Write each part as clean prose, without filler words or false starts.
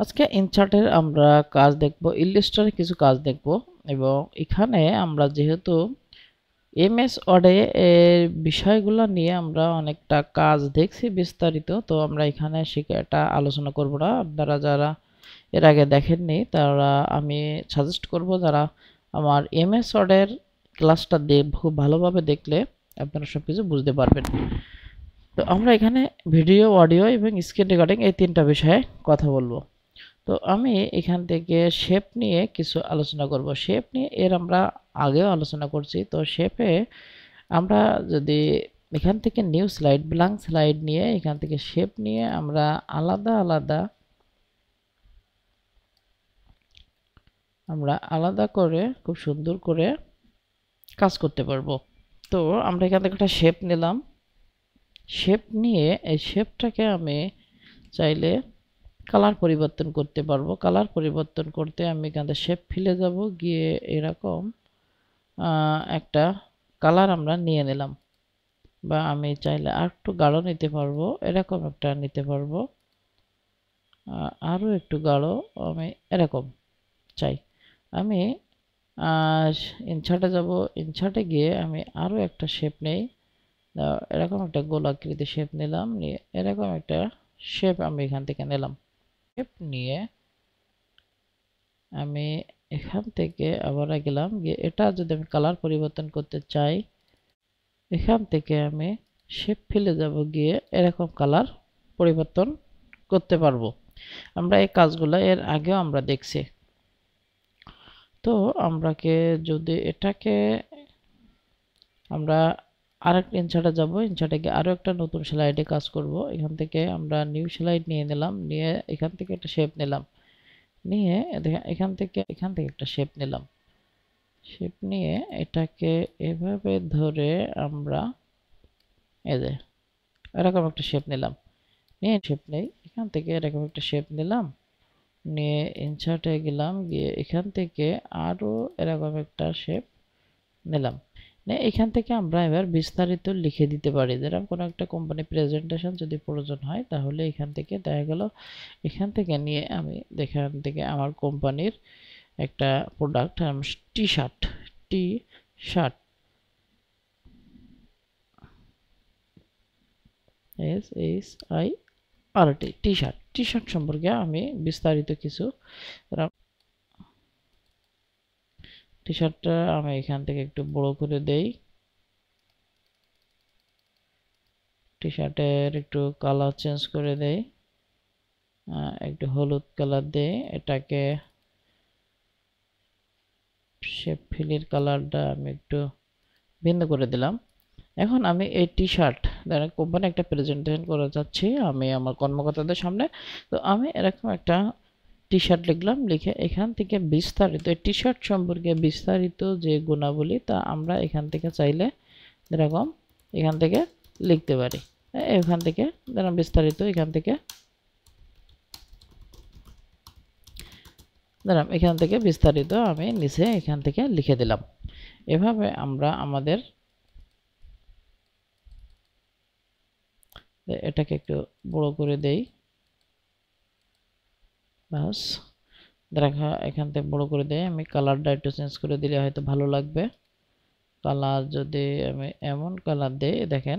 আজকে ইনচার্টের আমরা কাজ দেখব, ইলাস্ট্রেটরে কিছু কাজ দেখব এবং এখানে আমরা যেহেতু এমএস ওয়ার্ডে এর বিষয়গুলো নিয়ে আমরা অনেকটা কাজ দেখছি বিস্তারিত, তো আমরা এখানে শিখে এটা আলোচনা করব না। আপনারা যারা এর আগে দেখেননি তারা আমি সাজেস্ট করব যারা আমার এমএস ওয়ার্ডের ক্লাসটা খুব ভালোভাবে দেখলে আপনারা সবকিছু বুঝতে পারবেন। তো আমরা এখানে ভিডিও, অডিও এবং স্ক্রিন রেকর্ডিং এই তিনটা বিষয়ে কথা বলবো। তো আমি এখান থেকে শেপ নিয়ে কিছু আলোচনা করব। শেপ নিয়ে আমরা আগেও আলোচনা করছি। তো শেপে আমরা যদি এখান থেকে নিউ স্লাইড, ব্ল্যাঙ্ক স্লাইড নিয়ে এখান থেকে শেপ নিয়ে আমরা আলাদা আলাদা করে খুব সুন্দর করে কাজ করতে পারবো। তো আমরা এখান থেকে একটা শেপ নিলাম। শেপ নিয়ে এই শেপটাকে আমি চাইলে কালার পরিবর্তন করতে পারবো। কালার পরিবর্তন করতে আমি এখান থেকে শেপ ফিলে যাব, গিয়ে এরকম একটা কালার আমরা নিয়ে নিলাম, বা আমি চাইলে আর একটু গাঢ় নিতে পারবো, এরকম একটা নিতে পারবো, আরও একটু গাঢ় আমি এরকম চাই। আমি ইনসার্টে যাব, ইনসার্টে গিয়ে আমি আরও একটা শেপ নেই, এরকম একটা গোলাকৃতি শেপ নিলাম, নিয়ে এরকম একটা শেপ আমি এখান থেকে নিলাম। শেপ নিয়ে আমি এখান থেকে আবার গেলাম, গিয়ে এটা যদি আমি কালার পরিবর্তন করতে চাই, এখান থেকে আমি শেপ ফিলে যাব, গিয়ে এরকম কালার পরিবর্তন করতে পারবো। আমরা এই কাজগুলো এর আগেও আমরা দেখছি। তো আমরাকে যদি এটাকে আমরা আরেকটা ইনসার্টে যাব, ইনসার্টে গিয়ে আরও একটা নতুন স্লাইডে কাজ করব। এখান থেকে আমরা নিউ স্লাইড নিয়ে নিলাম, নিয়ে এখান থেকে একটা শেপ নিলাম, নিয়ে এখান থেকে একটা শেপ নিলাম। শেপ নিয়ে এটাকে এভাবে ধরে আমরা এরকম একটা শেপ নিলাম, নিয়ে শেপ নেই, এখান থেকে এরকম একটা শেপ নিলাম, নিয়ে ইনসার্টে গেলাম, গিয়ে এখান থেকে আরও এরকম একটা শেপ নিলাম। এখান থেকে আমরা এবার বিস্তারিত লিখে দিতে পারি। যেরকম কোনো একটা কোম্পানি প্রেজেন্টেশন যদি প্রয়োজন হয়, তাহলে এখান থেকে দেখা গেল এখান থেকে নিয়ে আমি এখান থেকে আমার কোম্পানির একটা product T shirt T shirt সম্পর্কে আমি বিস্তারিত কিছু টি শার্টটা আমি এখান থেকে একটু বড় করে দেই। টি শার্টের একটু কালার চেঞ্জ করে দেই, একটু হলুদ কালার দেই, এটাকে শেপ ফিলের কালারটা আমি একটু ভিন্ন করে দিলাম। এখন আমি এই টি শার্ট কোম্পানি একটা প্রেজেন্টেশন করে যাচ্ছি আমি আমার কর্মকর্তাদের সামনে। তো আমি এরকম একটা টি শার্ট লিখলাম, লিখে এখান থেকে বিস্তারিত টি শার্ট সম্পর্কে বিস্তারিত যে গুণাবলী তা আমরা এখান থেকে চাইলে এরকম এখান থেকে লিখতে পারি। এখান থেকে বিস্তারিত এখান থেকে এখান থেকে বিস্তারিত আমি নিচে এখান থেকে লিখে দিলাম। এভাবে আমরা আমাদের এটাকে একটু বড় করে দেই, বাস দেখা এখান থেকে বড় করে দেই। আমি কালারটা একটু চেঞ্জ করে দিলে হয়তো ভালো লাগবে। কালার যদি আমি এমন কালার দেই, দেখেন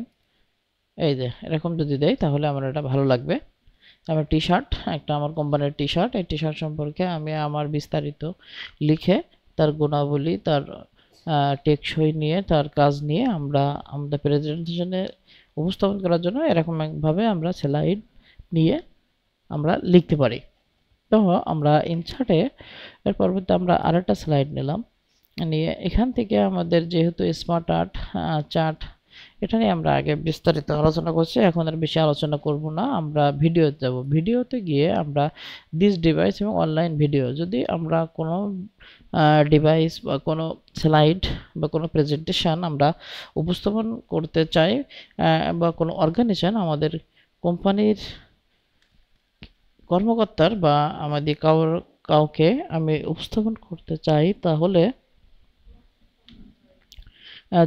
এই যে এরকম যদি দেই তাহলে আমার এটা ভালো লাগবে। আমার টি শার্ট একটা আমার কোম্পানির টি শার্ট, এই টি শার্ট সম্পর্কে আমি আমার বিস্তারিত লিখে তার গুণাবলী, তার টেকসই নিয়ে, তার কাজ নিয়ে আমরা আমাদের প্রেজেন্টেশনে উপস্থাপন করার জন্য এরকম একভাবে আমরা স্লাইড নিয়ে আমরা লিখতে পারি। তো আমরা ইনসার্টে এর পরবর্তী আমরা আরেকটা স্লাইড নিলাম, নিয়ে এখান থেকে আমাদের যেহেতু স্মার্ট আর্ট চার্ট এটা নিয়ে আমরা আগে বিস্তারিত আলোচনা করছি, এখন আর বেশি আলোচনা করব না। আমরা ভিডিওতে যাব, ভিডিওতে গিয়ে আমরা দিস ডিভাইস এবং অনলাইন ভিডিও, যদি আমরা কোনো ডিভাইস বা কোনো স্লাইড বা কোনো প্রেজেন্টেশন আমরা উপস্থাপন করতে চাই, বা কোনো অর্গানাইজেশন আমাদের কোম্পানির কর্মকর্তার বা আমাদের কাউকে আমি উপস্থাপন করতে চাই, তাহলে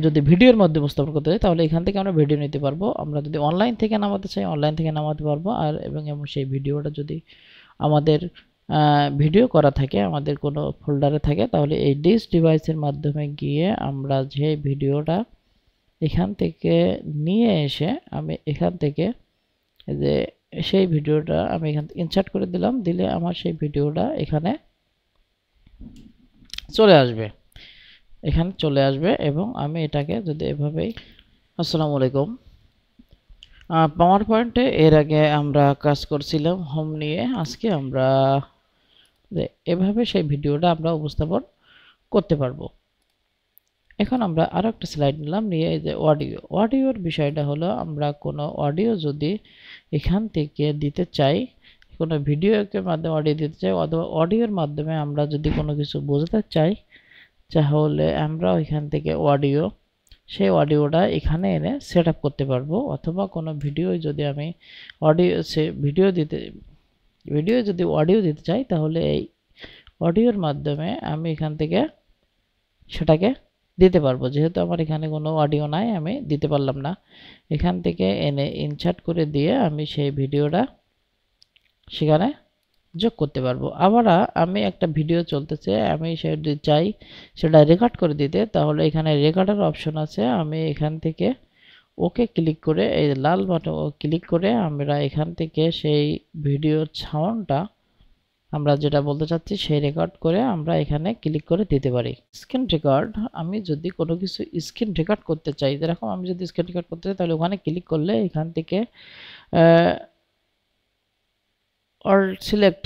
যদি ভিডিওর মধ্যে উপস্থাপন করতে চাই তাহলে এখান থেকে আমরা ভিডিও নিতে পারবো। আমরা যদি অনলাইন থেকে নামাতে চাই অনলাইন থেকে নামাতে পারবো, আর এবং সেই ভিডিওটা যদি আমাদের ভিডিও করা থাকে, আমাদের কোনো ফোল্ডারে থাকে, তাহলে এই ডিস ডিভাইসের মাধ্যমে গিয়ে আমরা যে ভিডিওটা এখান থেকে নিয়ে এসে আমি এখান থেকে যে সেই ভিডিওটা আমি এখান থেকে ইনসার্ট করে দিলাম, দিলে আমার সেই ভিডিওটা এখানে চলে আসবে, এখানে চলে আসবে। এবং আমি এটাকে যদি এভাবেই, আসসালামু আলাইকুম, পাওয়ার পয়েন্টে এর আগে আমরা কাজ করছিলাম হোম নিয়ে, আজকে আমরা এভাবে সেই ভিডিওটা আমরা উপস্থাপন করতে পারবো। এখন আমরা আরো একটা স্লাইড নিলাম, নিয়ে এই যে অডিওর বিষয়টা হলো আমরা কোনো অডিও যদি এখান থেকে দিতে চাই, কোনো ভিডিওকে মাধ্যমে অডিও দিতে চাই, অথবা অডিওর মাধ্যমে আমরা যদি কোনো কিছু বোঝাতে চাই, তাহলে আমরা ওইখান থেকে সেই অডিওটা এখানে এনে সেট আপ করতে পারবো। অথবা কোনো ভিডিও যদি আমি ভিডিও যদি অডিও দিতে চাই, তাহলে এই অডিওর মাধ্যমে আমি এখান থেকে সেটাকে দিতে পারবো। যেহেতু আমার এখানে কোনো অডিও নাই, আমি দিতে পারলাম না, এখান থেকে এনে ইনসার্ট করে দিয়ে আমি সেই ভিডিওটা সেখানে যোগ করতে পারবো। আবার আমি একটা ভিডিও চলতেছে, আমি সেটা চাই সেটা রেকর্ড করে দিতে, তাহলে এখানে রেকর্ডের অপশন আছে, আমি এখান থেকে ওকে ক্লিক করে এই লাল বাটন ক্লিক করে আমরা এখান থেকে সেই ভিডিওর সাউন্ডটা আমরা যেটা বলতে চাচ্ছি সেই রেকর্ড করে আমরা এখানে ক্লিক করে দিতে পারি। স্ক্রিন রেকর্ড, আমি যদি কোনো কিছু স্ক্রিন রেকর্ড করতে চাই, যেরকম আমি যদি স্ক্রিন রেকর্ড করতে চাই, তাহলে ওখানে ক্লিক করলে এখান থেকে সিলেক্ট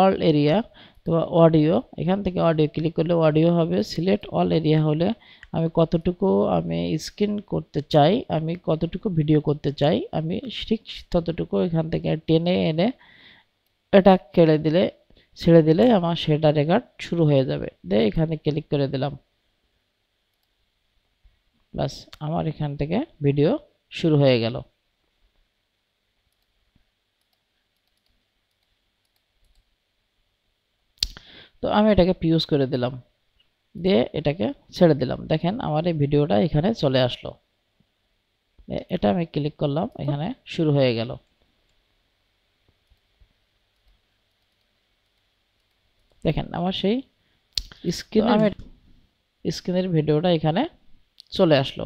অল এরিয়া, তো অডিও, এখান থেকে অডিও ক্লিক করলে অডিও হবে। সিলেক্ট অল এরিয়া হলে আমি কতটুকু আমি স্ক্রিন করতে চাই, আমি কতটুকু ভিডিও করতে চাই, আমি ঠিক ততটুকু এখান থেকে টেনে এনে এটা ছেড়ে দিলে আমার সেটা রেকর্ড শুরু হয়ে যাবে। এখানে ক্লিক করে দিলাম, বাস আমার এখান থেকে ভিডিও শুরু হয়ে গেল। তো আমি এটাকে পিউজ করে দিলাম, দিয়ে এটাকে ছেড়ে দিলাম। দেখেন আমার এই ভিডিওটা এখানে চলে আসলো, এটা আমি ক্লিক করলাম, এখানে শুরু হয়ে গেল। দেখেন আমার সেই স্ক্রিনের ভিডিওটা এখানে চলে আসলো।